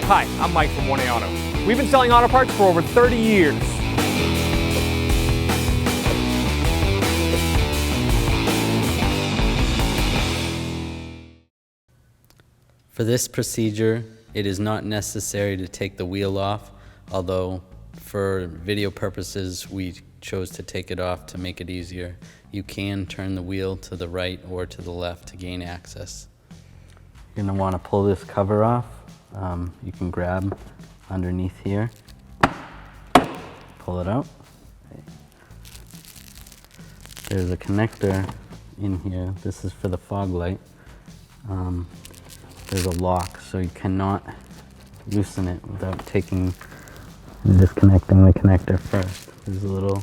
Hi, I'm Mike from 1A Auto. We've been selling auto parts for over 30 years. For this procedure, it is not necessary to take the wheel off, although for video purposes, we chose to take it off to make it easier. You can turn the wheel to the right or to the left to gain access. You're going to want to pull this cover off. You can grab underneath here, pull it out. There's a connector in here. This is for the fog light. There's a lock, so you cannot loosen it without disconnecting the connector first. There's a little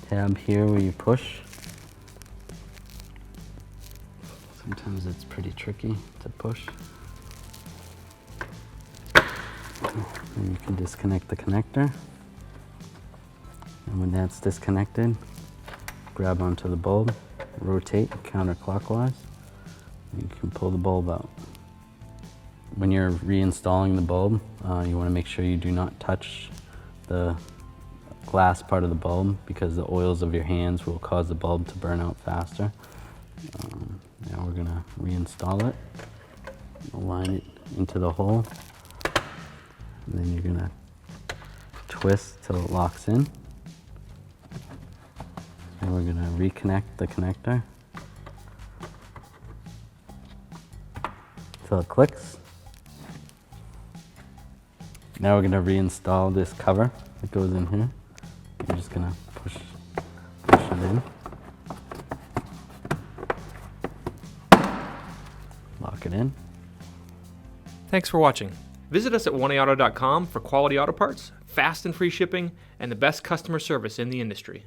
tab here where you push. Sometimes it's pretty tricky to push. And you can disconnect the connector. And when that's disconnected, grab onto the bulb, rotate counterclockwise, and you can pull the bulb out. When you're reinstalling the bulb, you want to make sure you do not touch the glass part of the bulb because the oils of your hands will cause the bulb to burn out faster. Now we're going to reinstall it, align it into the hole, and then you're going to twist till it locks in. And we're going to reconnect the connector till it clicks. Now we're going to reinstall this cover that goes in here. You're just going to push it in. Lock it in. Thanks for watching. Visit us at 1aauto.com for quality auto parts, fast and free shipping, and the best customer service in the industry.